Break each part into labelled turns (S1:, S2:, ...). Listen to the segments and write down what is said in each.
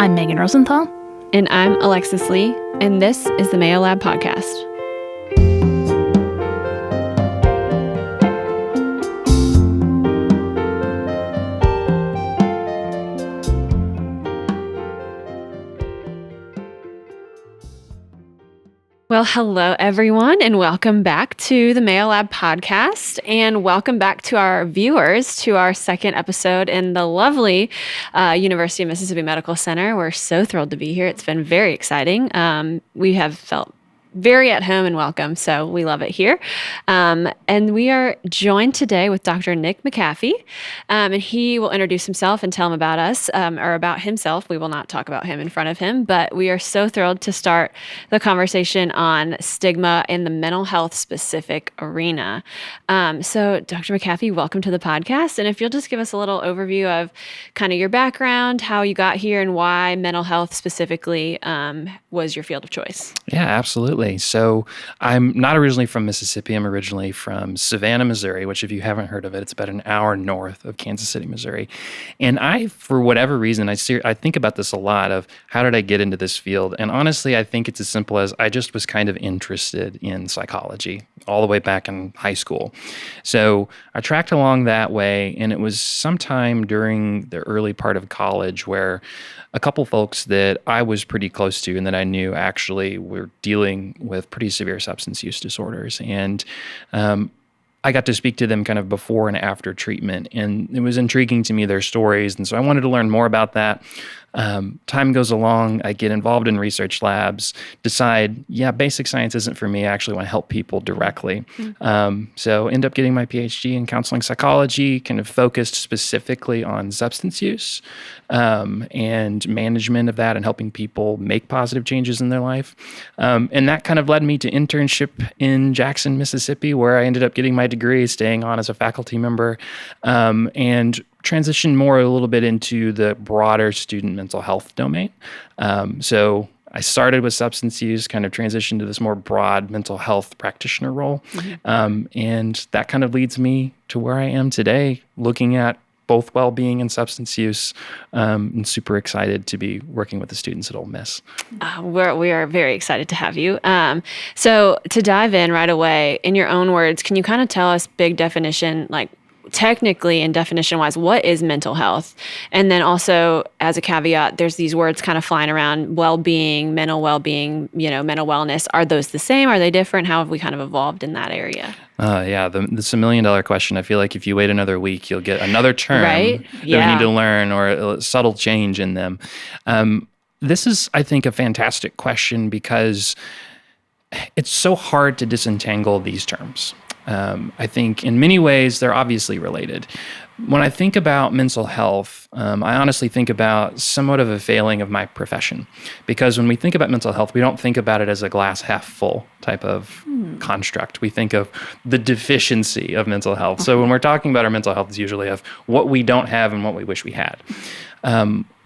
S1: I'm Megan Rosenthal.
S2: And I'm Alexis Lee, and this is the Mayo Lab podcast. Well, hello, everyone, and welcome back to the Mayo Lab podcast, and welcome back to our viewers to our second episode in the lovely University of Mississippi Medical Center. We're so thrilled to be here. It's been very exciting. We have felt very at home and welcome, so we love it here. And we are joined today with Dr. Nick McAfee, and he will introduce himself and tell him about us, or about himself. We will not talk about him in front of him, but we are so thrilled to start the conversation on stigma in the mental health specific arena. So Dr. McAfee, welcome to the podcast. And if you'll just give us a little overview of kind of your background, how you got here, and why mental health specifically was your field of choice.
S3: Yeah, absolutely. So I'm not originally from Mississippi. I'm originally from Savannah, Missouri, which if you haven't heard of it, it's about an hour north of Kansas City, Missouri. And I, for whatever reason, I think about this a lot of how did I get into this field? And honestly, I think it's as simple as I just was kind of interested in psychology all the way back in high school. So I tracked along that way, and it was sometime during the early part of college where a couple folks that I was pretty close to and that I knew actually were dealing with pretty severe substance use disorders. And I got to speak to them kind of before and after treatment, and it was intriguing to me, their stories. And so I wanted to learn more about that. Time goes along, I get involved in research labs, decide, basic science isn't for me. I actually want to help people directly. So end up getting my PhD in counseling psychology, kind of focused specifically on substance use and management of that and helping people make positive changes in their life. And that kind of led me to internship in Jackson, Mississippi, where I ended up getting my degree, staying on as a faculty member, and transitioned more a little bit into the broader student mental health domain. So I started with substance use, kind of transitioned to this more broad mental health practitioner role. And that kind of leads me to where I am today, looking at both well-being and substance use, and super excited to be working with the students at Ole Miss.
S2: We are very excited to have you. So to dive in right away, in your own words, can you kind of tell us big definition, like technically and definition-wise, what is mental health? And then also, as a caveat, there's these words kind of flying around, well-being, mental mental wellness. Are those the same? Are they different? How have we kind of evolved in that area?
S3: That's $1 million question. I feel like if you wait another week, you'll get another term
S2: right?
S3: that we need to learn, or a subtle change in them. This is, I think, a fantastic question because it's so hard to disentangle these terms. I think in many ways they're obviously related. When I think about mental health, I honestly think about somewhat of a failing of my profession, because when we think about mental health, we don't think about it as a glass half full type of construct. We think of the deficiency of mental health. So when we're talking about our mental health, it's usually of what we don't have and what we wish we had.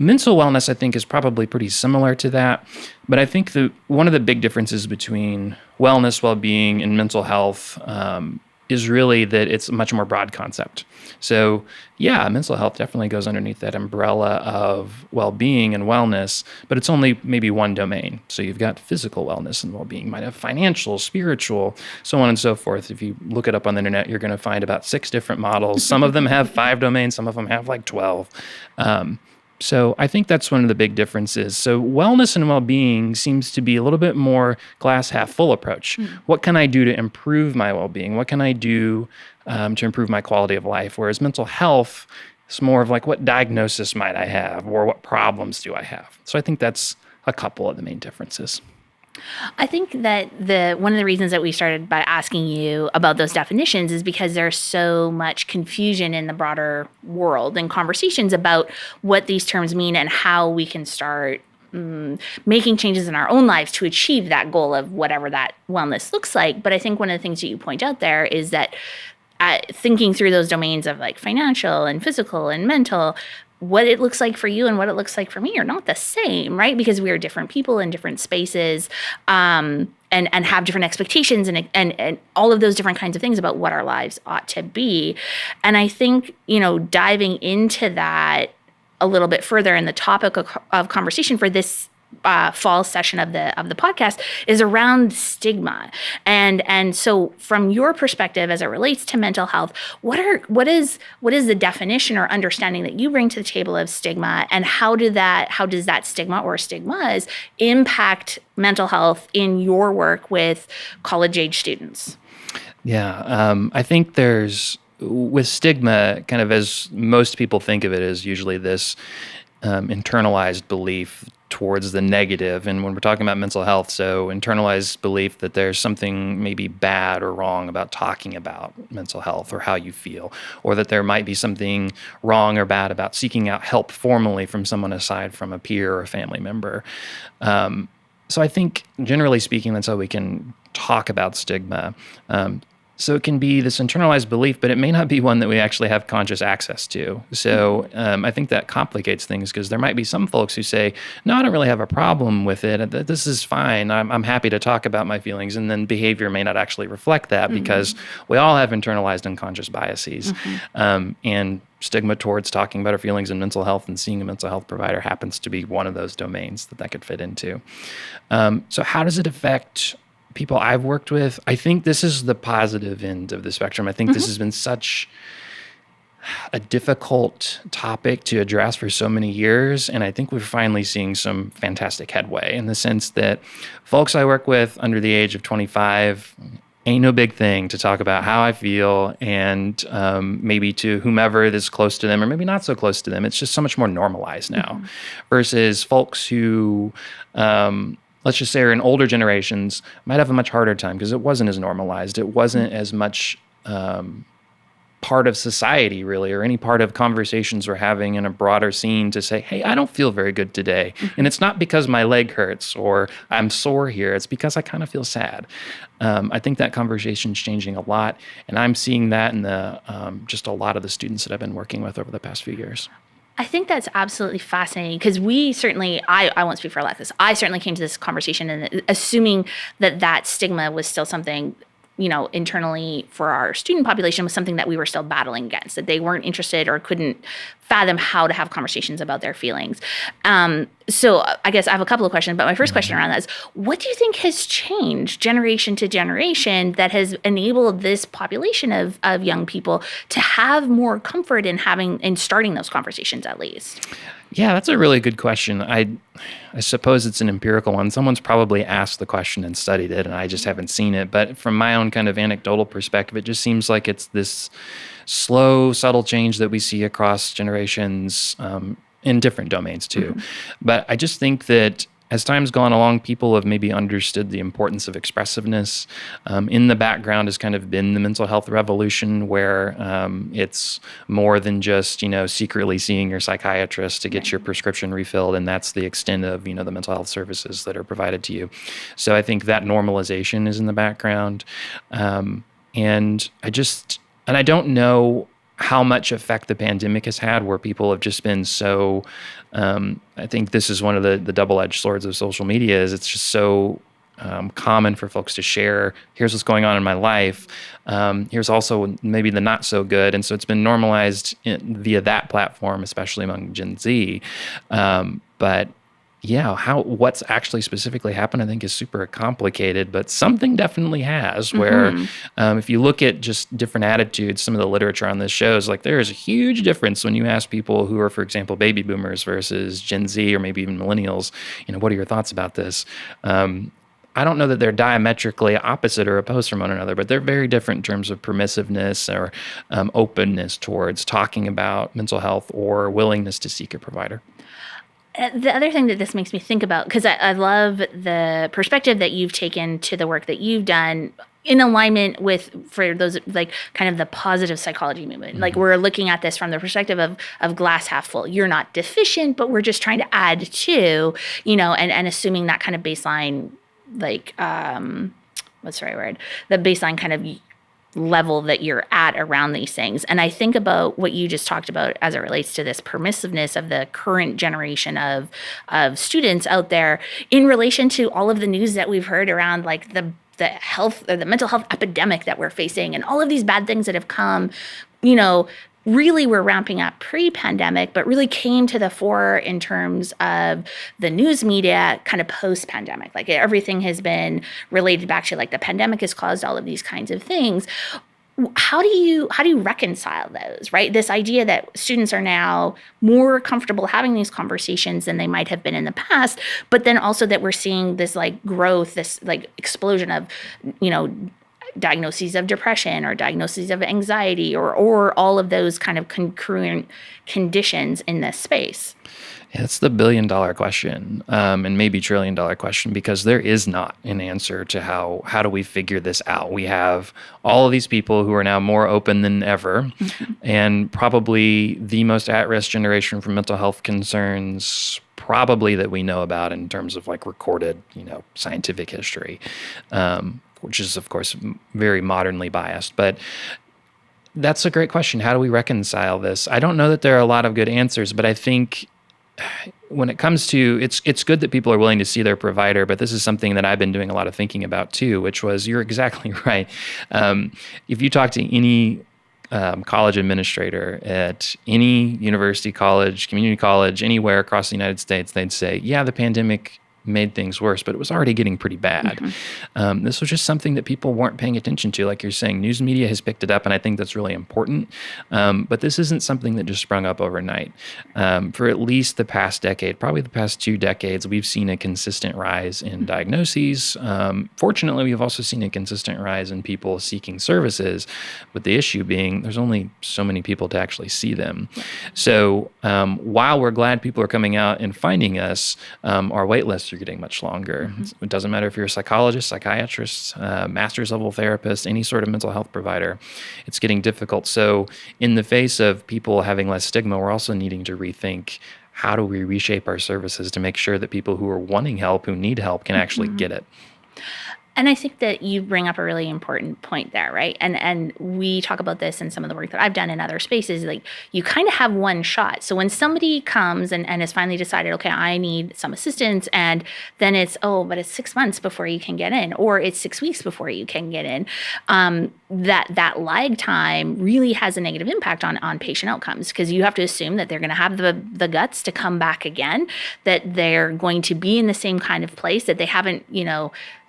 S3: Mental wellness, I think, is probably pretty similar to that. But I think that one of the big differences between wellness, well-being, and mental health is really that it's a much more broad concept. So mental health definitely goes underneath that umbrella of well-being and wellness, but it's only maybe one domain. So you've got physical wellness and well-being, you might have financial, spiritual, so on and so forth. If you look it up on the internet, you're going to find about 6 different models. Some of them have 5 domains, some of them have like 12. So I think that's one of the big differences. So wellness and well-being seems to be a little bit more glass half full approach. What can I do to improve my well-being? What can I do to improve my quality of life? Whereas mental health is more of like, what diagnosis might I have, or what problems do I have? So I think that's a couple of the main differences.
S1: I think that one of the reasons that we started by asking you about those definitions is because there's so much confusion in the broader world and conversations about what these terms mean and how we can start making changes in our own lives to achieve that goal of whatever that wellness looks like. But I think one of the things that you point out there is that thinking through those domains of like financial and physical and mental, what it looks like for you and what it looks like for me are not the same, right? Because we are different people in different spaces, and have different expectations and all of those different kinds of things about what our lives ought to be. And I think, diving into that a little bit further in the topic of conversation for this fall session of the podcast is around stigma. And so from your perspective as it relates to mental health, what is the definition or understanding that you bring to the table of stigma, and how does that stigma or stigmas impact mental health in your work with college age students?
S3: Yeah, I think with stigma, kind of as most people think of it, as usually this internalized belief towards the negative. And when we're talking about mental health, so internalized belief that there's something maybe bad or wrong about talking about mental health or how you feel, or that there might be something wrong or bad about seeking out help formally from someone aside from a peer or a family member. So I think, generally speaking, that's how we can talk about stigma. So it can be this internalized belief, but it may not be one that we actually have conscious access to. So I think that complicates things, because there might be some folks who say, no, I don't really have a problem with it. This is fine. I'm happy to talk about my feelings. And then behavior may not actually reflect that, because we all have internalized unconscious biases. And stigma towards talking about our feelings and mental health and seeing a mental health provider happens to be one of those domains that could fit into. So how does it affect people I've worked with? I think this is the positive end of the spectrum. I think this has been such a difficult topic to address for so many years, and I think we're finally seeing some fantastic headway, in the sense that folks I work with under the age of 25 ain't no big thing to talk about how I feel, and maybe to whomever is close to them, or maybe not so close to them. It's just so much more normalized now, versus folks who let's just say are in older generations might have a much harder time, because it wasn't as normalized. It wasn't as much part of society, really, or any part of conversations we're having in a broader scene to say, hey, I don't feel very good today. And it's not because my leg hurts or I'm sore here. It's because I kind of feel sad. I think that conversation's changing a lot. And I'm seeing that in just a lot of the students that I've been working with over the past few years.
S1: I think that's absolutely fascinating, because we certainly, I won't speak for Alexis, I certainly came to this conversation and assuming that stigma was still something, internally for our student population, was something that we were still battling against, that they weren't interested or couldn't fathom how to have conversations about their feelings. So I guess I have a couple of questions, but my first question around that is, what do you think has changed generation to generation that has enabled this population of young people to have more comfort in starting those conversations, at least?
S3: Yeah, that's a really good question. I suppose it's an empirical one. Someone's probably asked the question and studied it, and I just haven't seen it. But from my own kind of anecdotal perspective, it just seems like it's this slow, subtle change that we see across generations in different domains too. But I just think that as time's gone along, people have maybe understood the importance of expressiveness. In the background has kind of been the mental health revolution, where it's more than just, secretly seeing your psychiatrist to get your prescription refilled, and that's the extent of, the mental health services that are provided to you. So I think that normalization is in the background. And I don't know how much effect the pandemic has had, where people have just been so, I think this is one of the double-edged swords of social media, is it's just so common for folks to share, here's what's going on in my life. Here's also maybe the not so good. And so it's been normalized via that platform, especially among Gen Z. But yeah, what's actually specifically happened, I think, is super complicated, but something definitely has, where if you look at just different attitudes, some of the literature on this shows, like, there is a huge difference when you ask people who are, for example, baby boomers versus Gen Z, or maybe even millennials, what are your thoughts about this? I don't know that they're diametrically opposite or opposed from one another, but they're very different in terms of permissiveness or openness towards talking about mental health or willingness to seek a provider.
S1: The other thing that this makes me think about, because I love the perspective that you've taken to the work that you've done in alignment with, for those, like, kind of the positive psychology movement. Like, we're looking at this from the perspective of glass half full. You're not deficient, but we're just trying to add to, and assuming that kind of baseline, like, what's the right word? The baseline kind of level that you're at around these things. And I think about what you just talked about as it relates to this permissiveness of the current generation of students out there, in relation to all of the news that we've heard around, like, the health or the mental health epidemic that we're facing, and all of these bad things that have come, really were ramping up pre-pandemic, but really came to the fore in terms of the news media kind of post-pandemic. Like everything has been related back to like the pandemic has caused all of these kinds of things. How do you reconcile those, right? This idea that students are now more comfortable having these conversations than they might have been in the past, but then also that we're seeing this like growth, this like explosion of, diagnoses of depression or diagnoses of anxiety or all of those kind of concurrent conditions in this space.
S3: Yeah, it's the billion-dollar question, and maybe trillion-dollar question, because there is not an answer to how do we figure this out. We have all of these people who are now more open than ever, and probably the most at-risk generation for mental health concerns probably that we know about in terms of like recorded, scientific history, which is of course very modernly biased, but that's a great question. How do we reconcile this? I don't know that there are a lot of good answers, but I think when it comes to it's good that people are willing to see their provider, but this is something that I've been doing a lot of thinking about too, which was you're exactly right. If you talk to any college administrator at any university, college, community college, anywhere across the United States, they'd say, yeah, the pandemic made things worse, but it was already getting pretty bad. This was just something that people weren't paying attention to. Like you're saying, news media has picked it up, and I think that's really important. But this isn't something that just sprung up overnight. For at least the past decade, probably the past 2 decades, we've seen a consistent rise in diagnoses. Fortunately, we've also seen a consistent rise in people seeking services, with the issue being there's only so many people to actually see them. So while we're glad people are coming out and finding us, our wait lists are getting much longer. It doesn't matter if you're a psychologist, psychiatrist, master's level therapist, any sort of mental health provider, it's getting difficult. So in the face of people having less stigma, we're also needing to rethink how do we reshape our services to make sure that people who are wanting help, who need help, can actually get it.
S1: And I think that you bring up a really important point there, right? And we talk about this in some of the work that I've done in other spaces. Like you kind of have one shot. So when somebody comes and has finally decided, okay, I need some assistance, and then it's, but it's 6 months before you can get in, or it's 6 weeks before you can get in, that lag time really has a negative impact on patient outcomes, because you have to assume that they're going to have the guts to come back again, that they're going to be in the same kind of place, that they haven't,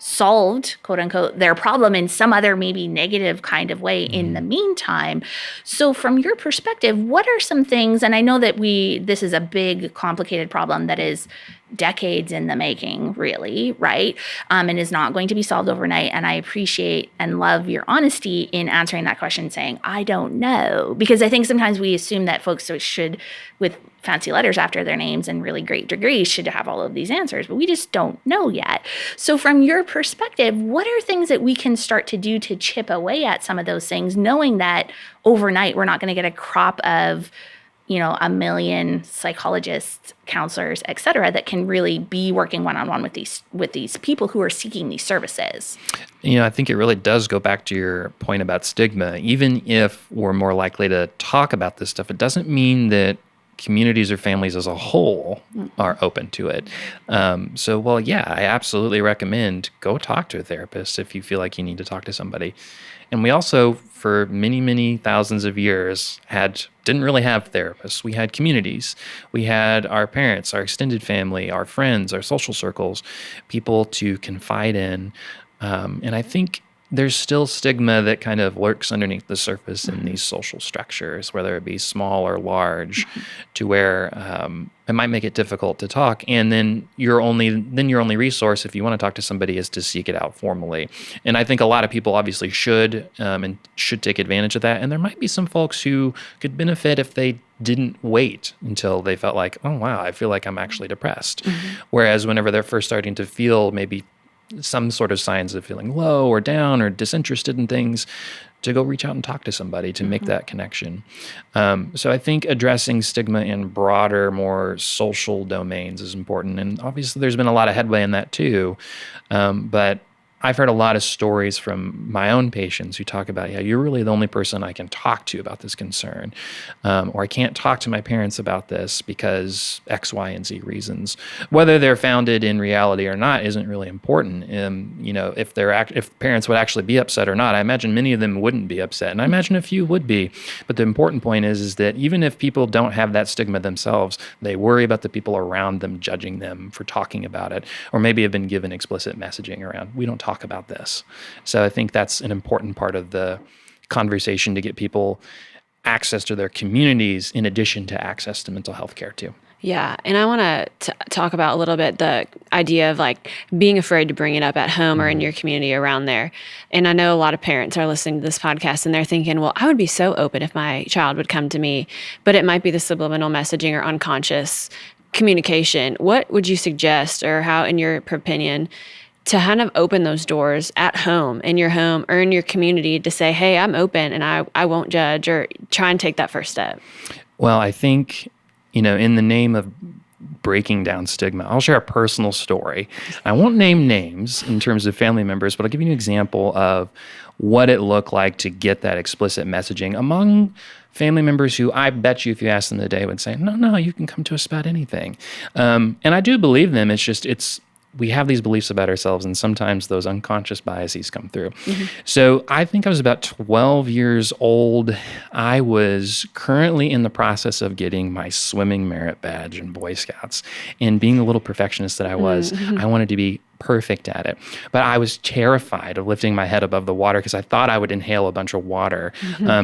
S1: solved, quote unquote, their problem in some other maybe negative kind of way in the meantime. So from your perspective, what are some things, and I know that this is a big, complicated problem that is decades in the making, really, right? And is not going to be solved overnight. And I appreciate and love your honesty in answering that question, saying, I don't know. Because I think sometimes we assume that folks should, with fancy letters after their names and really great degrees, should have all of these answers, but we just don't know yet. So from your perspective, what are things that we can start to do to chip away at some of those things, knowing that overnight we're not going to get a crop of, 1 million psychologists, counselors, et cetera, that can really be working one-on-one with these people who are seeking these services?
S3: I think it really does go back to your point about stigma. Even if we're more likely to talk about this stuff, it doesn't mean that communities or families as a whole are open to it. I absolutely recommend go talk to a therapist if you feel like you need to talk to somebody. And we also, for many, many thousands of years, didn't really have therapists. We had communities. We had our parents, our extended family, our friends, our social circles, people to confide in. And I think there's still stigma that kind of lurks underneath the surface in these social structures, whether it be small or large, to where it might make it difficult to talk. And then your only resource, if you want to talk to somebody, is to seek it out formally. And I think a lot of people obviously should take advantage of that. And there might be some folks who could benefit if they didn't wait until they felt like, oh, wow, I feel like I'm actually depressed. Whereas whenever they're first starting to feel maybe some sort of signs of feeling low or down or disinterested in things, to go reach out and talk to somebody to make that connection. So I think addressing stigma in broader, more social domains is important. And obviously there's been a lot of headway in that too. But I've heard a lot of stories from my own patients who talk about, yeah, you're really the only person I can talk to about this concern. Or I can't talk to my parents about this because X, Y, and Z reasons. Whether they're founded in reality or not isn't really important. If parents would actually be upset or not, I imagine many of them wouldn't be upset. And I imagine a few would be. But the important point is that even if people don't have that stigma themselves, they worry about the people around them judging them for talking about it, or maybe have been given explicit messaging around, we don't talk about this. So I think that's an important part of the conversation to get people access to their communities in addition to access to mental health care too.
S2: Yeah. And I want to talk about a little bit the idea of like being afraid to bring it up at home or in your community around there. And I know a lot of parents are listening to this podcast and they're thinking, well, I would be so open if my child would come to me, but it might be the subliminal messaging or unconscious communication. What would you suggest, or how, in your opinion, to kind of open those doors at home, in your home or in your community, to say, hey, I'm open and I won't judge, or try and take that first step?
S3: Well, I think, in the name of breaking down stigma, I'll share a personal story. I won't name names in terms of family members, but I'll give you an example of what it looked like to get that explicit messaging among family members who I bet you if you asked them today would say, no, you can come to us about anything. And I do believe them. We have these beliefs about ourselves, and sometimes those unconscious biases come through. Mm-hmm. So I think I was about 12 years old. I was currently in the process of getting my swimming merit badge in Boy Scouts. And being the little perfectionist that I was, I wanted to be perfect at it. But I was terrified of lifting my head above the water because I thought I would inhale a bunch of water.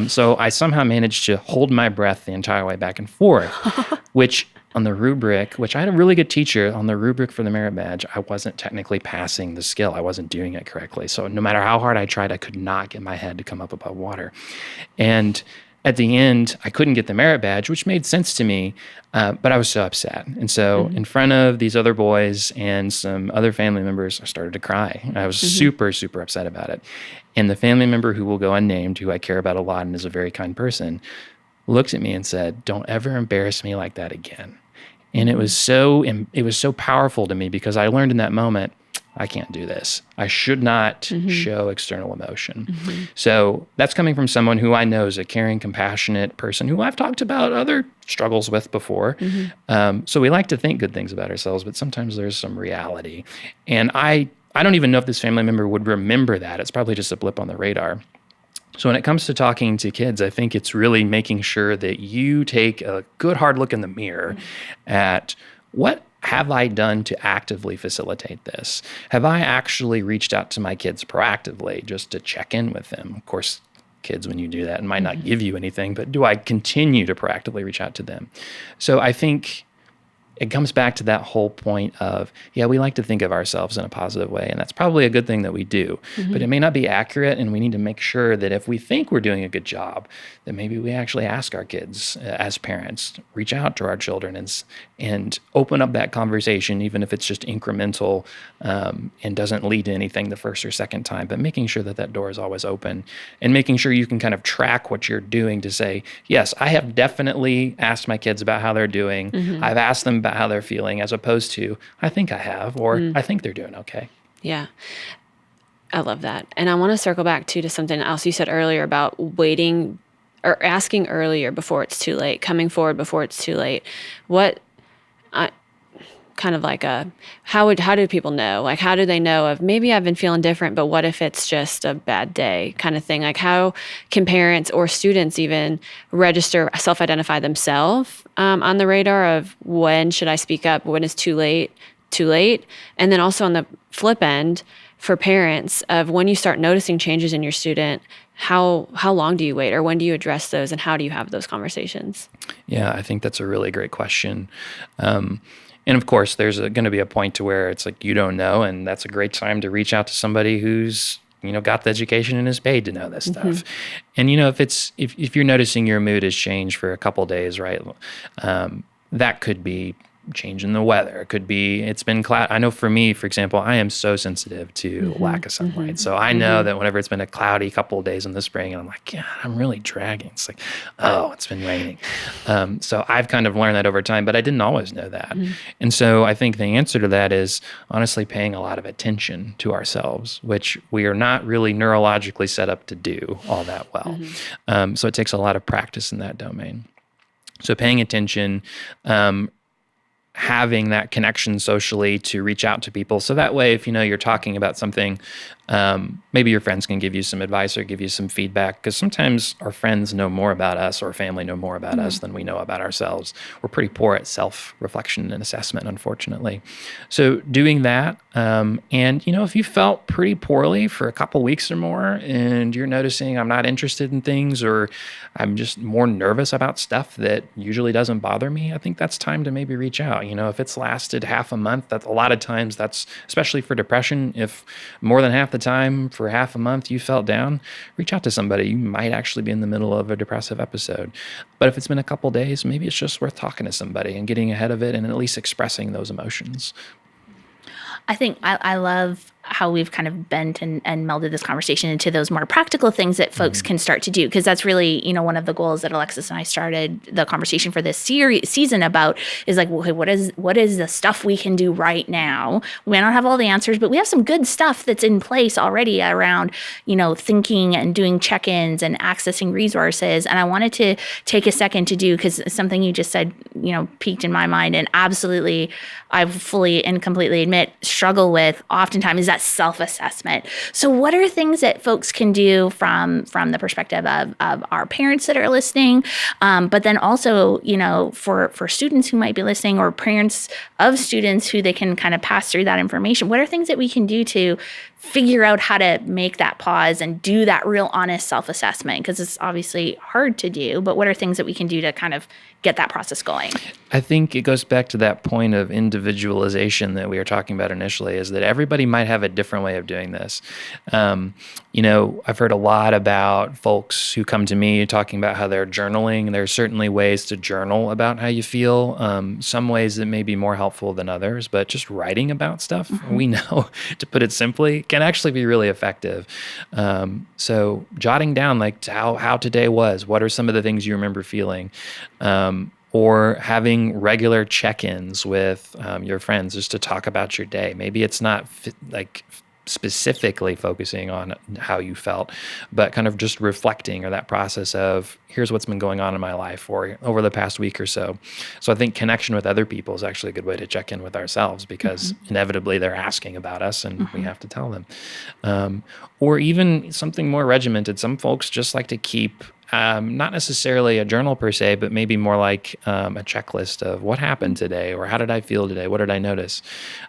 S3: So I somehow managed to hold my breath the entire way back and forth, which on the rubric, which I had a really good teacher on the rubric for the merit badge, I wasn't technically passing the skill. I wasn't doing it correctly. So no matter how hard I tried, I could not get my head to come up above water. And at the end, I couldn't get the merit badge, which made sense to me, but I was so upset. And so in front of these other boys and some other family members, I started to cry. I was super, super upset about it. And the family member who will go unnamed, who I care about a lot and is a very kind person, looked at me and said, "Don't ever embarrass me like that again." And it was so powerful to me, because I learned in that moment, I can't do this. I should not show external emotion. So that's coming from someone who I know is a caring, compassionate person who I've talked about other struggles with before. So we like to think good things about ourselves, but sometimes there's some reality. And I don't even know if this family member would remember that. It's probably just a blip on the radar. So when it comes to talking to kids, I think it's really making sure that you take a good hard look in the mirror at, what have I done to actively facilitate this? Have I actually reached out to my kids proactively just to check in with them? Of course, kids, when you do that, might not give you anything, but do I continue to proactively reach out to them? So I think it comes back to that whole point of, we like to think of ourselves in a positive way, and that's probably a good thing that we do, but it may not be accurate, and we need to make sure that if we think we're doing a good job, that maybe we actually ask our kids as parents, reach out to our children and open up that conversation, even if it's just incremental and doesn't lead to anything the first or second time, but making sure that door is always open, and making sure you can kind of track what you're doing to say, yes, I have definitely asked my kids about how they're doing. I've asked them about how they're feeling, as opposed to, I think I have, or I think they're doing okay.
S2: Yeah. I love that. And I want to circle back to something else you said earlier about waiting or asking earlier before it's too late, coming forward before it's too late. How do people know? Like, how do they know of, maybe I've been feeling different, but what if it's just a bad day kind of thing? Like, how can parents or students even register, self-identify themselves on the radar of, when should I speak up? When is too late? And then also on the flip end, for parents, of when you start noticing changes in your student, how long do you wait, or when do you address those, and how do you have those conversations? Yeah,
S3: I think that's a really great question. And of course, there's going to be a point to where it's like, you don't know, and that's a great time to reach out to somebody who's, got the education and is paid to know this stuff. And, if you're noticing your mood has changed for a couple days, right, that could be change in the weather. It could be, it's been I know for me, for example, I am so sensitive to lack of sunlight. So I know that whenever it's been a cloudy couple of days in the spring, and I'm like, yeah, I'm really dragging. It's like, oh, it's been raining. So I've kind of learned that over time, but I didn't always know that. And so I think the answer to that is honestly paying a lot of attention to ourselves, which we are not really neurologically set up to do all that well. So it takes a lot of practice in that domain. So paying attention, having that connection socially to reach out to people. So that way, if you're talking about something, maybe your friends can give you some advice or give you some feedback, because sometimes our friends know more about us or family know more about us than we know about ourselves. We're pretty poor at self-reflection and assessment, unfortunately. So doing that, and if you felt pretty poorly for a couple weeks or more and you're noticing I'm not interested in things or I'm just more nervous about stuff that usually doesn't bother me, I think that's time to maybe reach out. If it's lasted half a month, that's a lot of times, that's especially for depression, if more than half the time for half a month you felt down, reach out to somebody. You might actually be in the middle of a depressive episode. But if it's been a couple days, maybe it's just worth talking to somebody and getting ahead of it and at least expressing those emotions.
S1: I think I love how we've kind of bent and melded this conversation into those more practical things that folks can start to do. Because that's really, one of the goals that Alexis and I started the conversation for this season about is like, okay, what is the stuff we can do right now? We may not have all the answers, but we have some good stuff that's in place already around, thinking and doing check-ins and accessing resources. And I wanted to take a second to do, because something you just said, piqued in my mind, and absolutely I fully and completely admit struggle with oftentimes is that self-assessment. So what are things that folks can do from the perspective of our parents that are listening, but then also, for students who might be listening or parents of students who they can kind of pass through that information? What are things that we can do to figure out how to make that pause and do that real honest self-assessment? Because it's obviously hard to do, but what are things that we can do to kind of get that process going?
S3: I think it goes back to that point of individualization that we were talking about initially, is that everybody might have a different way of doing this. I've heard a lot about folks who come to me talking about how they're journaling. There are certainly ways to journal about how you feel. Some ways that may be more helpful than others, but just writing about stuff, we know, to put it simply, can actually be really effective. So jotting down like how today was, what are some of the things you remember feeling, or having regular check-ins with your friends just to talk about your day. Maybe it's not specifically focusing on how you felt, but kind of just reflecting, or that process of here's what's been going on in my life or over the past week or so. So I think connection with other people is actually a good way to check in with ourselves, because inevitably they're asking about us and we have to tell them. Or even something more regimented. Some folks just like to keep not necessarily a journal per se, but maybe more like a checklist of what happened today, or how did I feel today? What did I notice?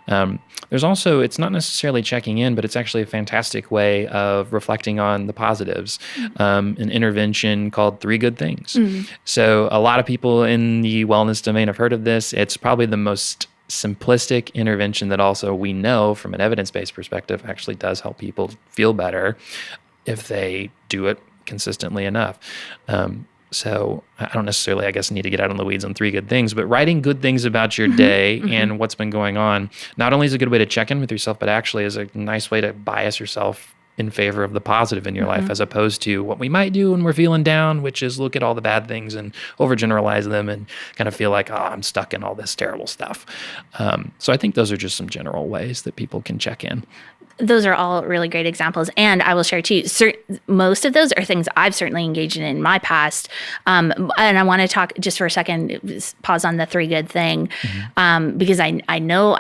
S3: There's also, it's not necessarily checking in, but it's actually a fantastic way of reflecting on the positives. An intervention called 3 Good Things. So a lot of people in the wellness domain have heard of this. It's probably the most simplistic intervention that also we know from an evidence-based perspective actually does help people feel better if they do it consistently enough. So I don't necessarily, I guess, need to get out on the weeds on 3 good things, but writing good things about your day and what's been going on, not only is a good way to check in with yourself, but actually is a nice way to bias yourself in favor of the positive in your life, as opposed to what we might do when we're feeling down, which is look at all the bad things and overgeneralize them and kind of feel like, oh, I'm stuck in all this terrible stuff. So I think those are just some general ways that people can check in.
S1: Those are all really great examples. And I will share too, most of those are things I've certainly engaged in my past. And I want to talk just for a second, pause on the 3 good thing, because I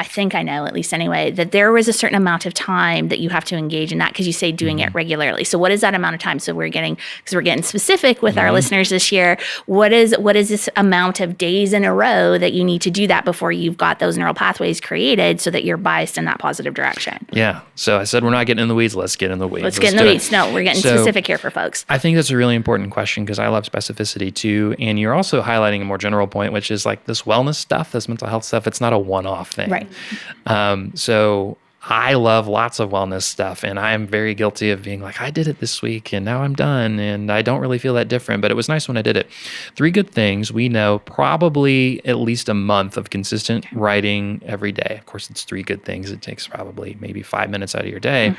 S1: think I know, at least anyway, that there was a certain amount of time that you have to engage in that, because you say doing it regularly. So what is that amount of time? So we're getting specific with our listeners this year. What is this amount of days in a row that you need to do that before you've got those neural pathways created so that you're biased in that positive direction?
S3: Yeah. So I said we're not getting in the weeds. Let's get in the weeds.
S1: Let's get in the weeds. No, we're getting specific here for folks. I
S3: think that's a really important question, because I love specificity too. And you're also highlighting a more general point, which is like this wellness stuff, this mental health stuff. It's not a one-off thing.
S1: Right.
S3: So I love lots of wellness stuff, and I am very guilty of being like, I did it this week and now I'm done and I don't really feel that different, but it was nice when I did it. 3 good things. We know probably at least a month of consistent writing every day. Of course, it's 3 good things. It takes probably maybe 5 minutes out of your day,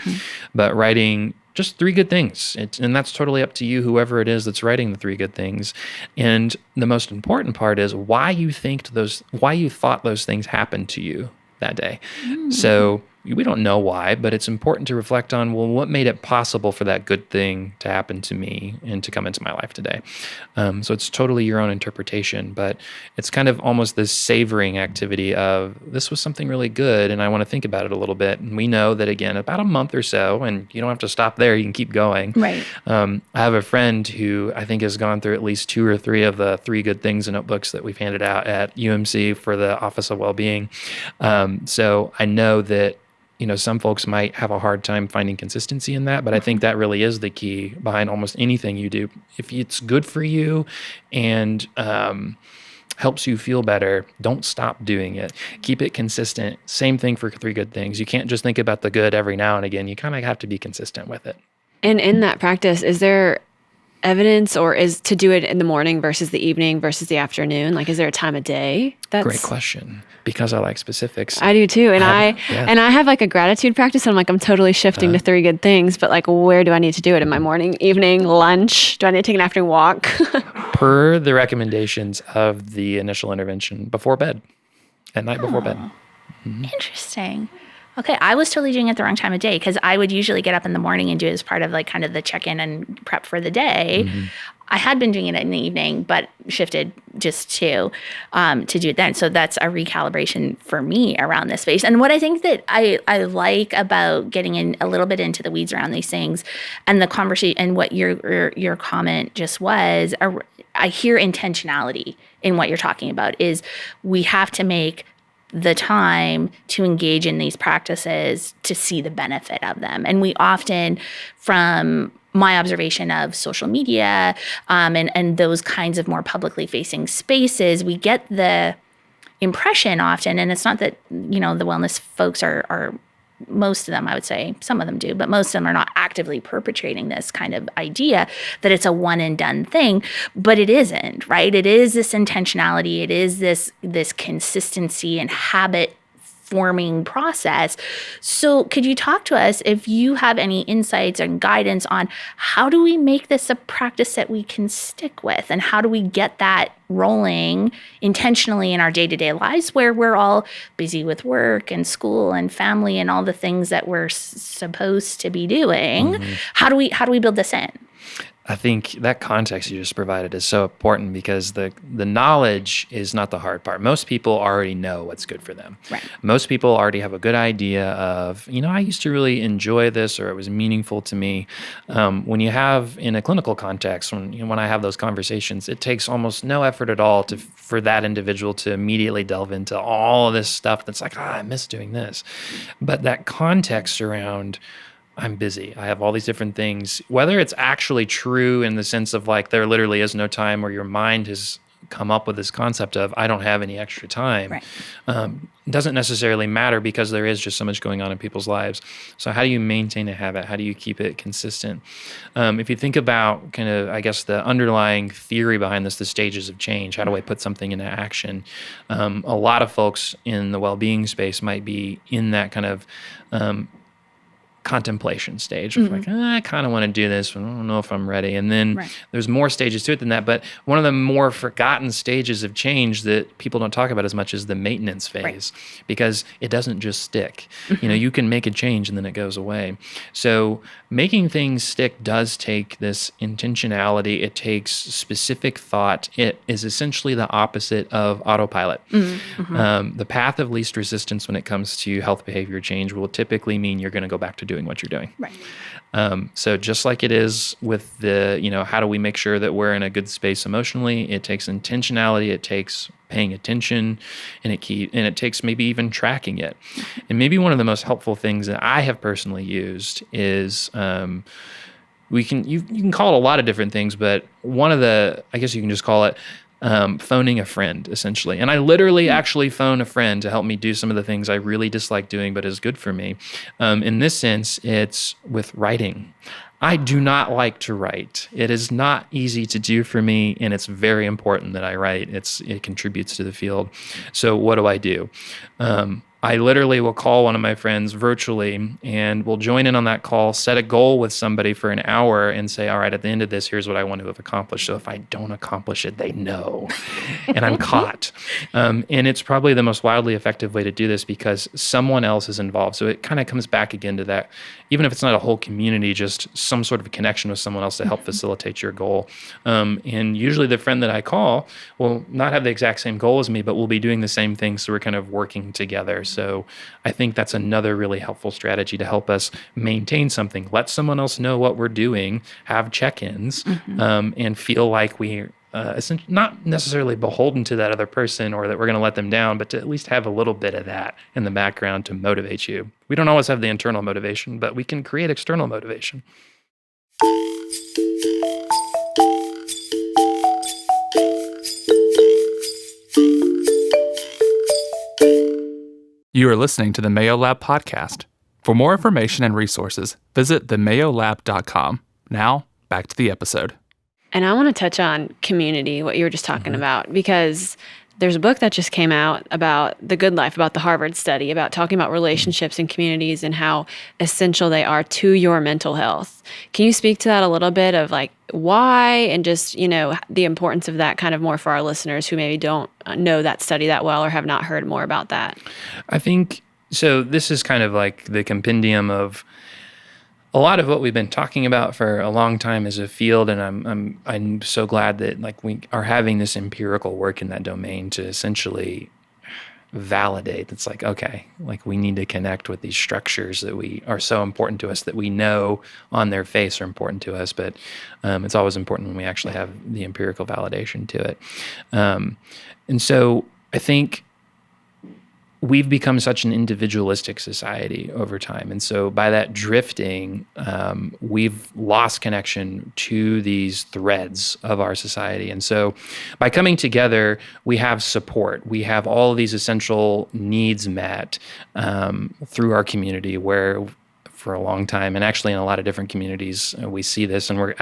S3: but writing just 3 good things. And that's totally up to you, whoever it is that's writing the 3 good things. And the most important part is why you thought those things happened to you that day. So we don't know why, but it's important to reflect on, well, what made it possible for that good thing to happen to me and to come into my life today? So it's totally your own interpretation, but it's kind of almost this savoring activity of, this was something really good, and I want to think about it a little bit. And we know that, again, about a month or so, and you don't have to stop there, you can keep going.
S1: Right.
S3: I have a friend who I think has gone through at least 2 or 3 of the 3 good things notebooks that we've handed out at UMC for the Office of Wellbeing. So I know that some folks might have a hard time finding consistency in that, but I think that really is the key behind almost anything you do. If it's good for you and helps you feel better, don't stop doing it. Keep it consistent. Same thing for 3 good things. You can't just think about the good every now and again. You kind of have to be consistent with it.
S2: And in that practice, is there evidence, or is to do it in the morning versus the evening versus the afternoon? Like, is there a time of day? That's
S3: great question, because I like specifics.
S2: I do too. And I have like a gratitude practice. And I'm like, I'm totally shifting to 3 good things, but like, where do I need to do it? In my morning, evening, lunch? Do I need to take an afternoon walk?
S3: Per the recommendations of the initial intervention, before bed, at night before bed.
S1: Interesting. Okay, I was totally doing it the wrong time of day, because I would usually get up in the morning and do it as part of like kind of the check-in and prep for the day. I had been doing it in the evening, but shifted just to do it then. So that's a recalibration for me around this space. And what I think that I like about getting in a little bit into the weeds around these things, and the conversation, and what your comment just was, I hear intentionality in what you're talking about. Is we have to make the time to engage in these practices to see the benefit of them. And we often, from my observation of social media and those kinds of more publicly facing spaces, we get the impression often, and it's not that, the wellness folks are most of them, I would say, some of them do, but most of them are not actively perpetrating this kind of idea that it's a one and done thing, but it isn't, right? It is this intentionality. It is this consistency and habit forming process. So could you talk to us if you have any insights and guidance on how do we make this a practice that we can stick with, and how do we get that rolling intentionally in our day-to-day lives, where we're all busy with work and school and family and all the things that we're supposed to be doing? How do we build this in?
S3: I think that context you just provided is so important, because the knowledge is not the hard part. Most people already know what's good for them.
S1: Right.
S3: Most people already have a good idea of, I used to really enjoy this, or it was meaningful to me. When you have, in a clinical context, when I have those conversations, it takes almost no effort at all for that individual to immediately delve into all of this stuff that's like, I miss doing this. But that context around, I'm busy, I have all these different things, whether it's actually true in the sense of like there literally is no time, or your mind has come up with this concept of I don't have any extra time, right. Doesn't necessarily matter, because there is just so much going on in people's lives. So how do you maintain a habit? How do you keep it consistent? If you think about kind of, I guess, the underlying theory behind this, the stages of change, how do I put something into action? A lot of folks in the well-being space might be in that kind of contemplation stage of like, I kind of want to do this, but I don't know if I'm ready. And then there's more stages to it than that. But one of the more forgotten stages of change that people don't talk about as much is the maintenance phase, because it doesn't just stick. You can make a change and then it goes away. So making things stick does take this intentionality. It takes specific thought. It is essentially the opposite of autopilot. The path of least resistance when it comes to health behavior change will typically mean you're going to go back to doing what you're doing. Right. So just like it is with the, how do we make sure that we're in a good space emotionally? It takes intentionality. It takes paying attention, and it takes maybe even tracking it. And maybe one of the most helpful things that I have personally used is you can call it a lot of different things, but one of the, I guess you can just call it phoning a friend, essentially. And I literally actually phone a friend to help me do some of the things I really dislike doing, but is good for me. In this sense, it's with writing. I do not like to write. It is not easy to do for me, and it's very important that I write. It contributes to the field. So what do? I literally will call one of my friends virtually, and we'll join in on that call, set a goal with somebody for an hour, and say, all right, at the end of this, here's what I want to have accomplished. So if I don't accomplish it, they know, and I'm caught. And it's probably the most wildly effective way to do this because someone else is involved. So it kind of comes back again to that, even if it's not a whole community, just some sort of connection with someone else to help facilitate your goal. And usually the friend that I call will not have the exact same goal as me, but we'll be doing the same thing. So we're kind of working together. So I think that's another really helpful strategy to help us maintain something. Let someone else know what we're doing, have check-ins, and feel like we not necessarily beholden to that other person or that we're going to let them down, but to at least have a little bit of that in the background to motivate you. We don't always have the internal motivation, but we can create external motivation.
S4: You are listening to the Mayo Lab podcast. For more information and resources, visit themayolab.com. Now, back to the episode.
S2: And I want to touch on community, what you were just talking about, because there's a book that just came out about the good life, about the Harvard study, about talking about relationships and communities and how essential they are to your mental health. Can you speak to that a little bit of like why and just, the importance of that kind of more for our listeners who maybe don't know that study that well or have not heard more about that?
S3: I think, so this is kind of like the compendium of a lot of what we've been talking about for a long time as a field, and I'm so glad that like we are having this empirical work in that domain to essentially validate. It's like, okay, like we need to connect with these structures that we are so important to us that we know on their face are important to us, but it's always important when we actually have the empirical validation to it. And so I think we've become such an individualistic society over time. And so by that drifting, we've lost connection to these threads of our society. And so by coming together, we have support. We have all of these essential needs met through our community where for a long time, and actually in a lot of different communities, we see this, and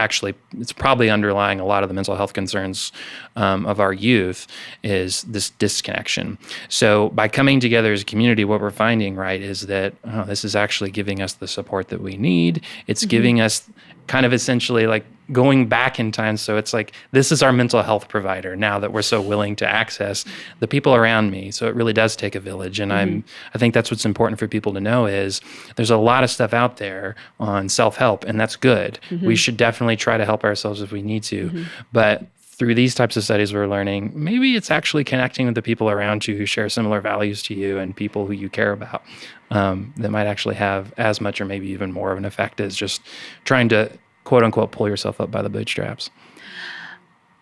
S3: it's probably underlying a lot of the mental health concerns of our youth is this disconnection. So by coming together as a community, what we're finding, right, is that this is actually giving us the support that we need. It's giving us kind of essentially like going back in time. So it's like, this is our mental health provider now that we're so willing to access the people around me. So it really does take a village. And I think that's what's important for people to know is there's a lot of stuff out there on self-help, and that's good. We should definitely try to help ourselves if we need to. But through these types of studies, we're learning maybe it's actually connecting with the people around you who share similar values to you and people who you care about that might actually have as much or maybe even more of an effect as just trying to quote unquote, pull yourself up by the bootstraps.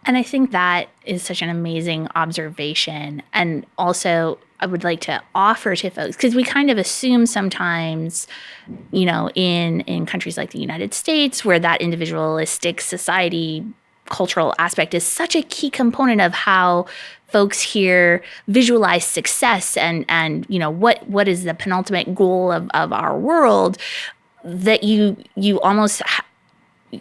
S1: And I think that is such an amazing observation. And also, I would like to offer to folks, because we kind of assume sometimes, in countries like the United States, where that individualistic society cultural aspect is such a key component of how folks here visualize success and what is the penultimate goal of our world, that you almost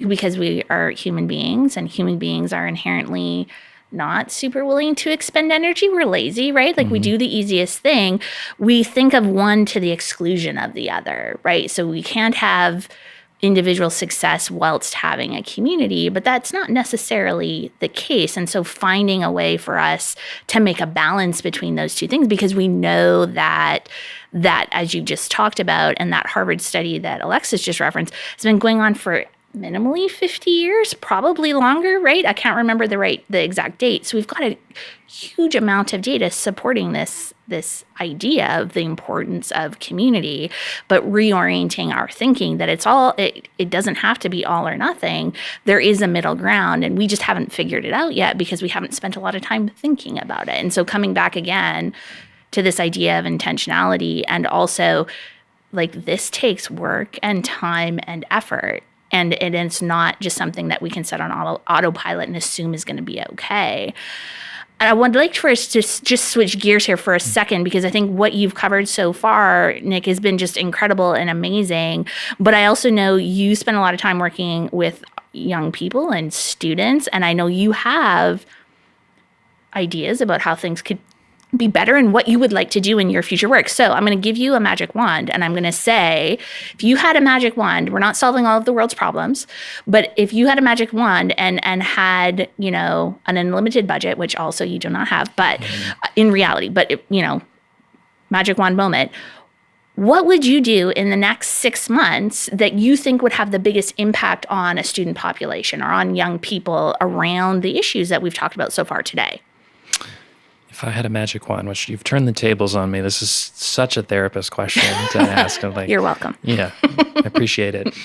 S1: because we are human beings and human beings are inherently not super willing to expend energy. We're lazy, right? Like we do the easiest thing. We think of one to the exclusion of the other, right? So we can't have individual success whilst having a community, but that's not necessarily the case. And so finding a way for us to make a balance between those two things, because we know that as you just talked about, and that Harvard study that Alexis just referenced has been going on for minimally 50 years, probably longer, right? I can't remember the exact date. So we've got a huge amount of data supporting this idea of the importance of community, but reorienting our thinking that it doesn't have to be all or nothing. There is a middle ground, and we just haven't figured it out yet because we haven't spent a lot of time thinking about it. And so coming back again to this idea of intentionality, and also like this takes work and time and effort. And it's not just something that we can set on autopilot and assume is going to be okay. And I would like for us to just switch gears here for a second, because I think what you've covered so far, Nick, has been just incredible and amazing. But I also know you spend a lot of time working with young people and students, and I know you have ideas about how things could be better and what you would like to do in your future work. So I'm going to give you a magic wand, and I'm going to say, if you had a magic wand, we're not solving all of the world's problems, but if you had a magic wand and had, an unlimited budget, which also you do not have, but in reality, but magic wand moment, what would you do in the next 6 months that you think would have the biggest impact on a student population or on young people around the issues that we've talked about so far today?
S3: If I had a magic wand, which you've turned the tables on me, this is such a therapist question to ask.
S1: You're welcome.
S3: Yeah, I appreciate it.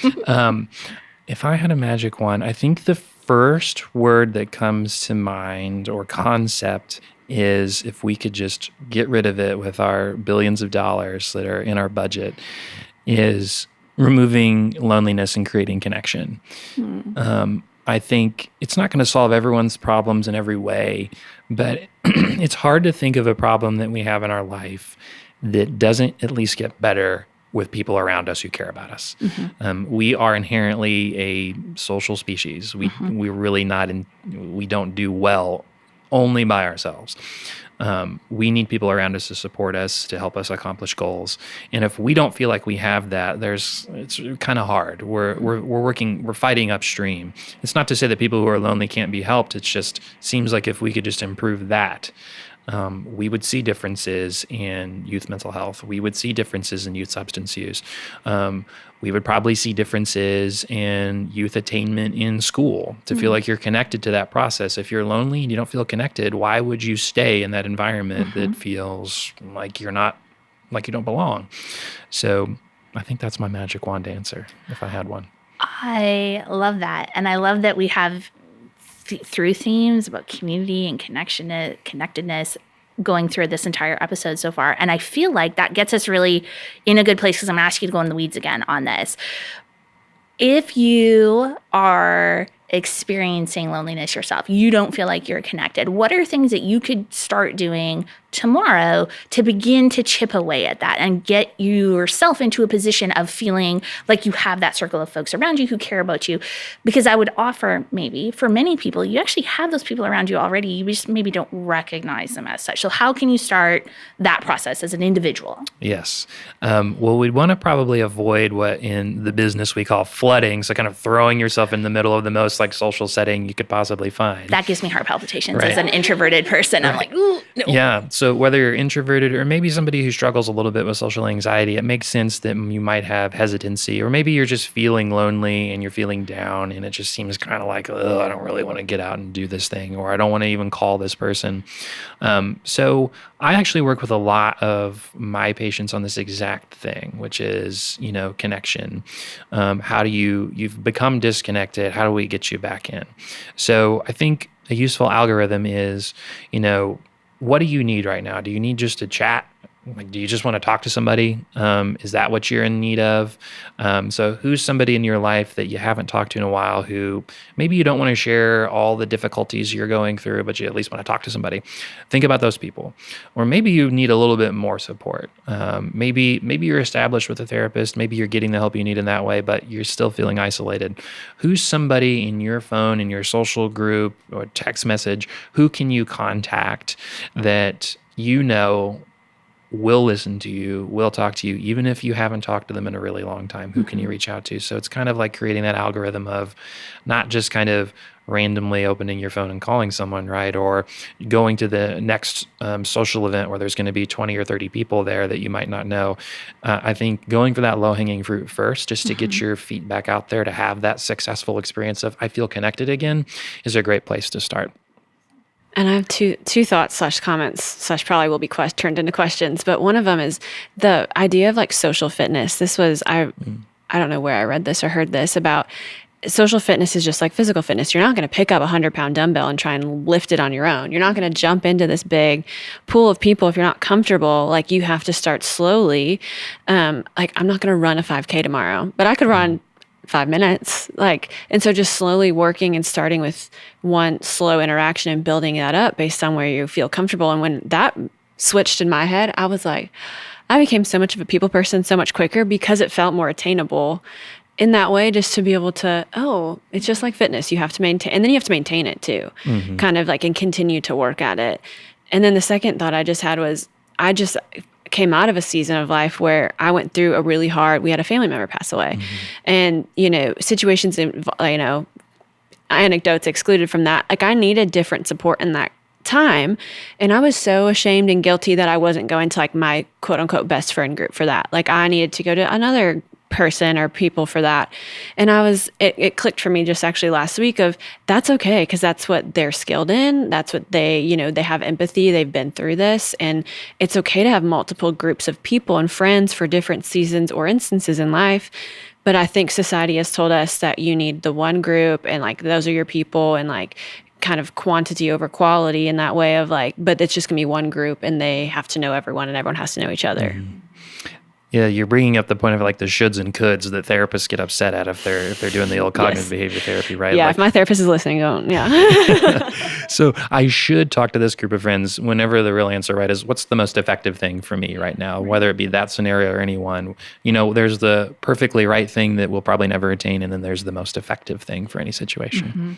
S3: If I had a magic wand, I think the first word that comes to mind or concept is, if we could just get rid of it with our billions of dollars that are in our budget, is removing loneliness and creating connection. I think it's not going to solve everyone's problems in every way, but it's hard to think of a problem that we have in our life that doesn't at least get better with people around us who care about us. We are inherently a social species. We're really not we don't do well only by ourselves. We need people around us to support us, to help us accomplish goals. And if we don't feel like we have that, it's kind of hard. We're fighting upstream. It's not to say that people who are lonely can't be helped. It just seems like if we could just improve that, we would see differences in youth mental health. We would see differences in youth substance use. We would probably see differences in youth attainment in school, to feel like you're connected to that process. If you're lonely and you don't feel connected, why would you stay in that environment that feels like you don't belong? So I think that's my magic wand answer, if I had one.
S1: I love that. And I love that we have through themes about community and connectedness going through this entire episode so far. And I feel like that gets us really in a good place, because I'm going to ask you to go in the weeds again on this. If you are experiencing loneliness yourself, you don't feel like you're connected, what are things that you could start doing tomorrow to begin to chip away at that and get yourself into a position of feeling like you have that circle of folks around you who care about you? Because I would offer, maybe for many people, you actually have those people around you already. You just maybe don't recognize them as such. So how can you start that process as an individual?
S3: Yes. Well, we'd want to probably avoid what in the business we call flooding. So kind of throwing yourself in the middle of the most social setting you could possibly find.
S1: That gives me heart palpitations as an introverted person. I'm like, ooh, no.
S3: Yeah. So whether you're introverted or maybe somebody who struggles a little bit with social anxiety, it makes sense that you might have hesitancy, or maybe you're just feeling lonely and you're feeling down and it just seems kind of like, oh, I don't really want to get out and do this thing, or I don't want to even call this person. So I actually work with a lot of my patients on this exact thing, which is, connection. How do you've become disconnected? How do we get you back in? So I think a useful algorithm is, what do you need right now? Do you need just to chat? Like, do you just want to talk to somebody? Is that what you're in need of? So who's somebody in your life that you haven't talked to in a while, who maybe you don't want to share all the difficulties you're going through, but you at least want to talk to somebody? Think about those people. Or maybe you need a little bit more support. Maybe you're established with a therapist. Maybe you're getting the help you need in that way, but you're still feeling isolated. Who's somebody in your phone, in your social group or text message, who can you contact that will listen to you, will talk to you, even if you haven't talked to them in a really long time? Who can you reach out to? So it's kind of like creating that algorithm of not just kind of randomly opening your phone and calling someone, right? Or going to the next social event where there's going to be 20 or 30 people there that you might not know. I think going for that low-hanging fruit first, just to get your feet back out there, to have that successful experience of I feel connected again, is a great place to start.
S2: And I have two thoughts / comments / probably will be turned into questions. But one of them is the idea of like social fitness. This was, I don't know where I read this or heard this about social fitness is just like physical fitness. You're not going to pick up a 100-pound dumbbell and try and lift it on your own. You're not going to jump into this big pool of people if you're not comfortable. Like, you have to start slowly. Like, I'm not going to run a 5K tomorrow, but I could run 5 minutes. And so just slowly working and starting with one slow interaction and building that up based on where you feel comfortable. And when that switched in my head, I was like, I became so much of a people person so much quicker because it felt more attainable in that way, just to be able to, it's just like fitness. You have to maintain, and then you have to maintain it too, kind of and continue to work at it. And then the second thought I just had was, I just came out of a season of life where I went through we had a family member pass away, and, situations, anecdotes excluded from that. I needed different support in that time. And I was so ashamed and guilty that I wasn't going to my quote unquote best friend group for that. I needed to go to another person or people for that. And it clicked for me just actually last week of that's okay. Cause that's what they're skilled in. That's what they have empathy. They've been through this, and it's okay to have multiple groups of people and friends for different seasons or instances in life. But I think society has told us that you need the one group and those are your people, and kind of quantity over quality in that way of but it's just gonna be one group and they have to know everyone and everyone has to know each other.
S3: Yeah, you're bringing up the point of the shoulds and coulds that therapists get upset at if they're doing the old cognitive behavior therapy, right?
S2: Yeah, if my therapist is listening, yeah.
S3: So I should talk to this group of friends whenever the real answer, right, is what's the most effective thing for me right now, whether it be that scenario or anyone. There's the perfectly right thing that we'll probably never attain, and then there's the most effective thing for any situation.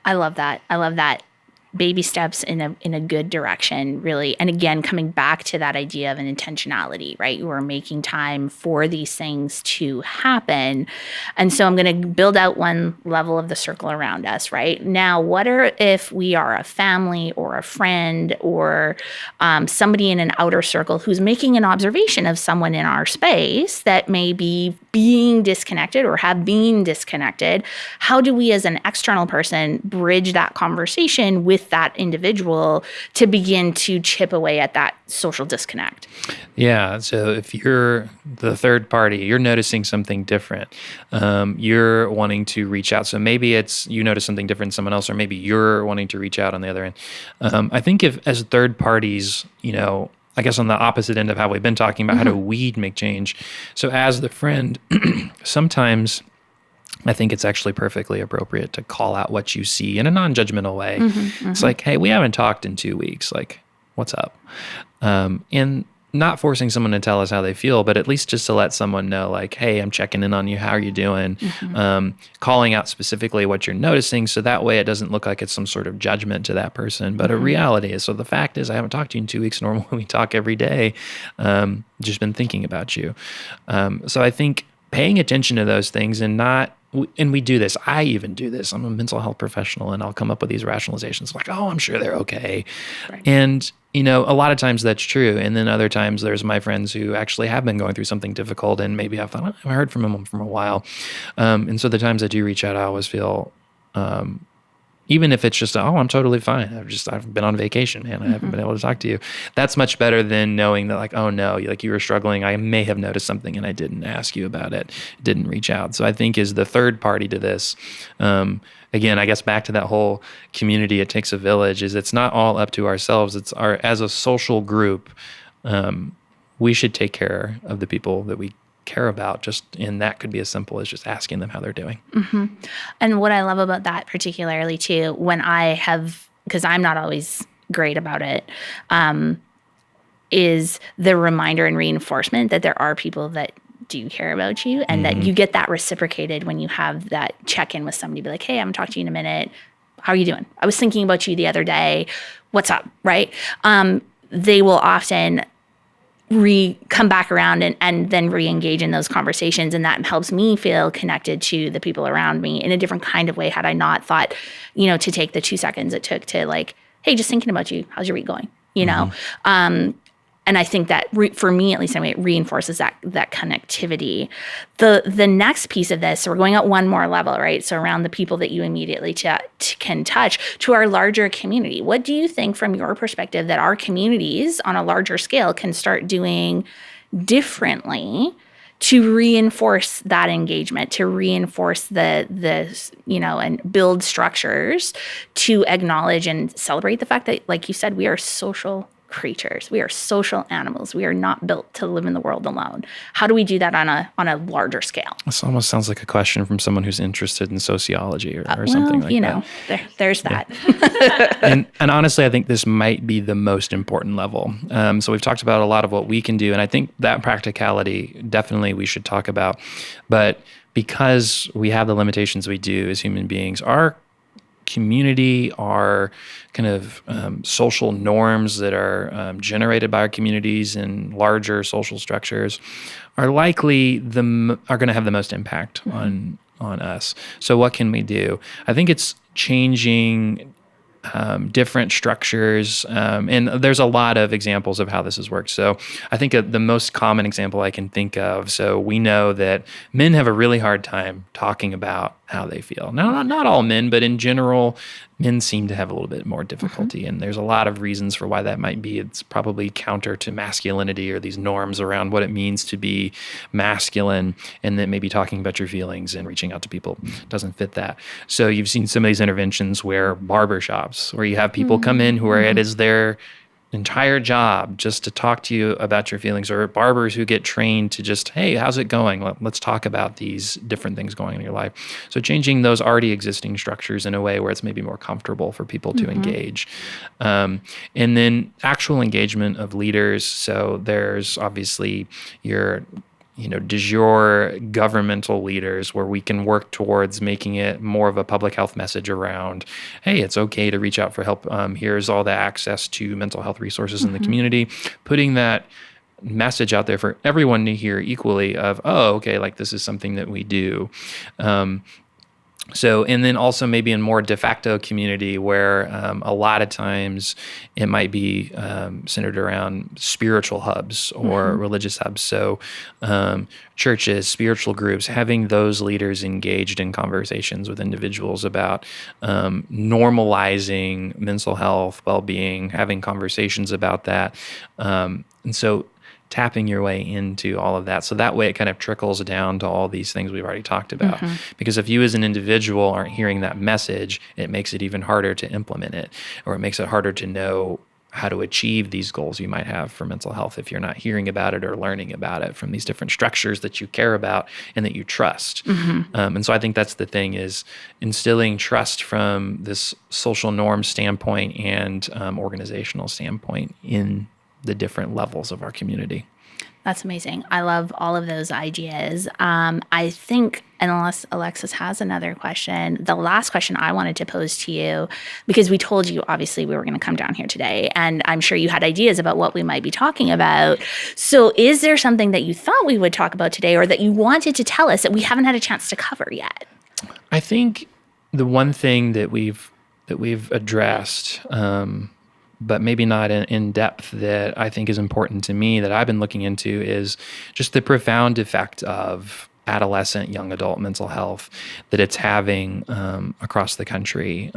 S1: I love that. Baby steps in a good direction, really. And again, coming back to that idea of an intentionality, right? We're making time for these things to happen. And so I'm going to build out one level of the circle around us, right? Now, if we are a family or a friend or somebody in an outer circle who's making an observation of someone in our space that may be being disconnected or have been disconnected? How do we as an external person bridge that conversation with that individual to begin to chip away at that social disconnect?
S3: Yeah. So if you're the third party, you're noticing something different. You're wanting to reach out. So maybe it's you notice something different in someone else, or maybe you're wanting to reach out on the other end. I think if as third parties, I guess on the opposite end of how we've been talking about how do we make change. So as the friend, sometimes I think it's actually perfectly appropriate to call out what you see in a non-judgmental way. It's hey, we haven't talked in 2 weeks. What's up? And not forcing someone to tell us how they feel, but at least just to let someone know, hey, I'm checking in on you. How are you doing? Calling out specifically what you're noticing. So that way it doesn't look like it's some sort of judgment to that person, but a reality is. So the fact is I haven't talked to you in 2 weeks. Normally we talk every day. Just been thinking about you. So I think paying attention to those things and we do this. I even do this. I'm a mental health professional, and I'll come up with these rationalizations I'm sure they're okay. Right. And, a lot of times that's true. And then other times there's my friends who actually have been going through something difficult, and maybe I've thought, I haven't heard from them from a while. And so the times I do reach out, I always feel, even if it's just, I'm totally fine. I've been on vacation and I haven't been able to talk to you. That's much better than knowing that oh no, you were struggling. I may have noticed something and I didn't ask you about it, didn't reach out. So I think is the third party to this. Again, I guess back to that whole community, it takes a village, is it's not all up to ourselves. It's as a social group, we should take care of the people that we care about, and that could be as simple as just asking them how they're doing.
S1: And what I love about that particularly too, because I'm not always great about it, is the reminder and reinforcement that there are people that do care about you, and that you get that reciprocated when you have that check-in with somebody, be hey, I haven't talked to you in a minute. How are you doing? I was thinking about you the other day. What's up? Right? They will often come back around and then re-engage in those conversations. And that helps me feel connected to the people around me in a different kind of way, had I not thought, to take the 2 seconds it took to hey, just thinking about you. How's your week going? And I think that for me, at least anyway, it reinforces that connectivity. The next piece of this, so we're going at one more level, right? So around the people that you immediately can touch to our larger community. What do you think from your perspective that our communities on a larger scale can start doing differently to reinforce that engagement, to reinforce the and build structures to acknowledge and celebrate the fact that, like you said, we are social creatures. We are social animals. We are not built to live in the world alone. How do we do that on a larger scale?
S3: This almost sounds like a question from someone who's interested in sociology or something like that.
S1: There's that.
S3: and honestly, I think this might be the most important level. So we've talked about a lot of what we can do, and I think that practicality definitely we should talk about. But because we have the limitations we do as human beings, our community, our kind of social norms that are generated by our communities and larger social structures are likely are going to have the most impact on us. So what can we do? I think it's changing different structures, and there's a lot of examples of how this has worked. So I think the most common example I can think of, so we know that men have a really hard time talking about how they feel. Now, not all men, but in general, men seem to have a little bit more difficulty, and there's a lot of reasons for why that might be. It's probably counter to masculinity or these norms around what it means to be masculine, and that maybe talking about your feelings and reaching out to people doesn't fit that. So you've seen some of these interventions where barbershops, where you have people come in who are it is their entire job just to talk to you about your feelings, or barbers who get trained to just, hey, how's it going? Let's talk about these different things going on in your life. So changing those already existing structures in a way where it's maybe more comfortable for people to engage. And then actual engagement of leaders. So there's obviously your de jure governmental leaders where we can work towards making it more of a public health message around, hey, it's okay to reach out for help. Here's all the access to mental health resources in the community. Putting that message out there for everyone to hear equally of, oh, okay, like this is something that we do. So, and then also maybe in more de facto community where a lot of times it might be centered around spiritual hubs or religious hubs. So churches, spiritual groups, having those leaders engaged in conversations with individuals about normalizing mental health, well-being, having conversations about that. And so tapping your way into all of that. So that way it kind of trickles down to all these things we've already talked about. Because if you as an individual aren't hearing that message, it makes it even harder to implement it, or it makes it harder to know how to achieve these goals you might have for mental health if you're not hearing about it or learning about it from these different structures that you care about and that you trust. And so I think that's the thing, is instilling trust from this social norm standpoint and organizational standpoint in the different levels of our community.
S1: That's amazing. I love all of those ideas. I think, unless Alexis has another question, the last question I wanted to pose to you, because we told you, obviously, we were going to come down here today, and I'm sure you had ideas about what we might be talking about. So is there something that you thought we would talk about today, or that you wanted to tell us that we haven't had a chance to cover yet?
S3: I think the one thing that we've addressed, but maybe not in depth, that I think is important to me that I've been looking into, is just the profound effect of adolescent, young adult mental health that it's having across the country.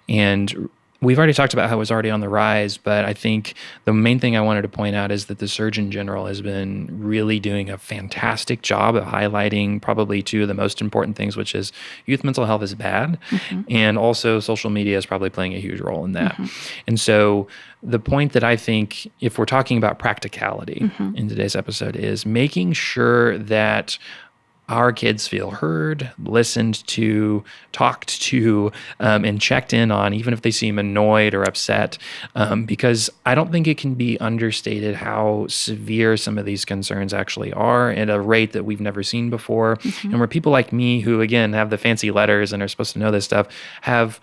S3: And we've already talked about how it was already on the rise, but I think the main thing I wanted to point out is that the Surgeon General has been really doing a fantastic job of highlighting probably two of the most important things, which is youth mental health is bad, and also social media is probably playing a huge role in that. And so the point that I think, if we're talking about practicality in today's episode, is making sure that our kids feel heard, listened to, talked to, and checked in on, even if they seem annoyed or upset, because I don't think it can be understated how severe some of these concerns actually are at a rate that we've never seen before. And where people like me, who again have the fancy letters and are supposed to know this stuff, have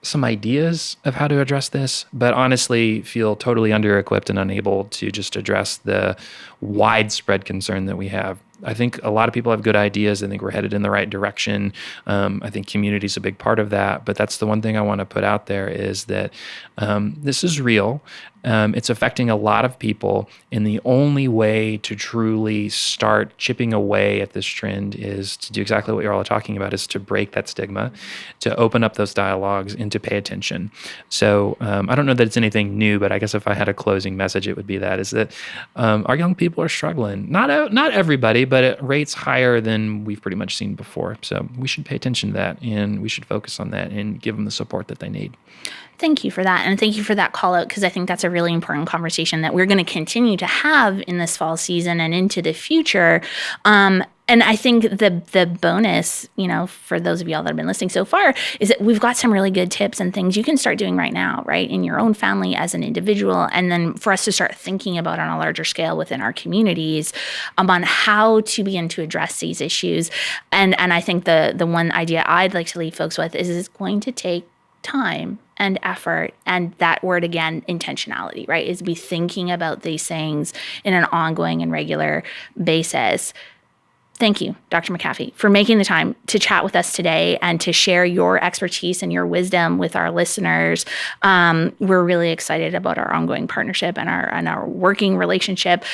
S3: some ideas of how to address this, but honestly feel totally under-equipped and unable to just address the widespread concern that we have. I think a lot of people have good ideas. I think we're headed in the right direction. I think community is a big part of that. But that's the one thing I want to put out there, is that this is real. It's affecting a lot of people. And the only way to truly start chipping away at this trend is to do exactly what you're all talking about, is to break that stigma, to open up those dialogues, and to pay attention. So I don't know that it's anything new, but I guess if I had a closing message, it would be that, is that our young people are struggling. Not everybody, but at rates higher than we've pretty much seen before. So we should pay attention to that, and we should focus on that and give them the support that they need.
S1: Thank you for that. And thank you for that call out, because I think that's a really important conversation that we're going to continue to have in this fall season and into the future. And I think the bonus, for those of y'all that have been listening so far, is that we've got some really good tips and things you can start doing right now, right, in your own family as an individual, and then for us to start thinking about on a larger scale within our communities on how to begin to address these issues. And I think the one idea I'd like to leave folks with is it's going to take time and effort, and that word again, intentionality, right, is be thinking about these things in an ongoing and regular basis. Thank you, Dr. McAfee, for making the time to chat with us today and to share your expertise and your wisdom with our listeners. We're really excited about our ongoing partnership and our working relationship.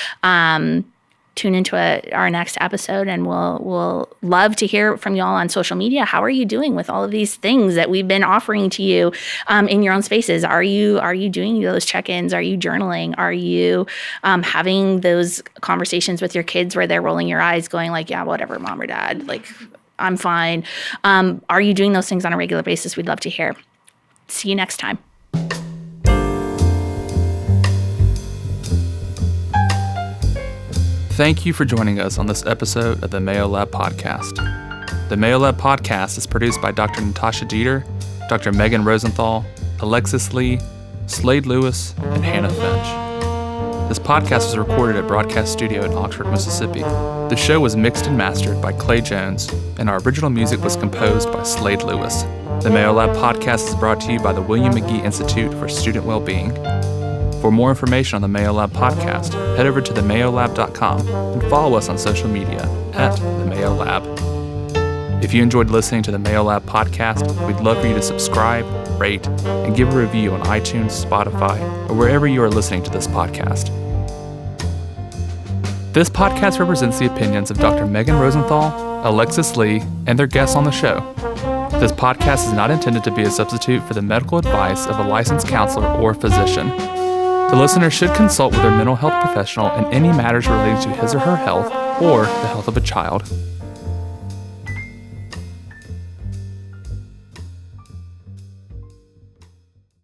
S1: Tune into our next episode, and we'll love to hear from y'all on social media. How are you doing with all of these things that we've been offering to you in your own spaces? Are you doing those check-ins? Are you journaling? Are you having those conversations with your kids where they're rolling your eyes, going like, "Yeah, whatever, mom or dad, like I'm fine"? Are you doing those things on a regular basis? We'd love to hear. See you next time.
S4: Thank you for joining us on this episode of the Mayo Lab podcast. The Mayo Lab podcast is produced by Dr. Natasha Dieter, Dr. Megan Rosenthal, Alexis Lee, Slade Lewis, and Hannah Finch. This podcast was recorded at Broadcast Studio in Oxford, Mississippi. The show was mixed and mastered by Clay Jones, and our original music was composed by Slade Lewis. The Mayo Lab podcast is brought to you by the William Magee Institute for Student Wellbeing. For more information on the Mayo Lab podcast, head over to themayolab.com and follow us on social media at the Mayo Lab. If you enjoyed listening to the Mayo Lab podcast, we'd love for you to subscribe, rate, and give a review on iTunes, Spotify, or wherever you are listening to this podcast. This podcast represents the opinions of Dr. Megan Rosenthal, Alexis Lee, and their guests on the show. This podcast is not intended to be a substitute for the medical advice of a licensed counselor or physician. The listener should consult with their mental health professional in any matters relating to his or her health or the health of a child.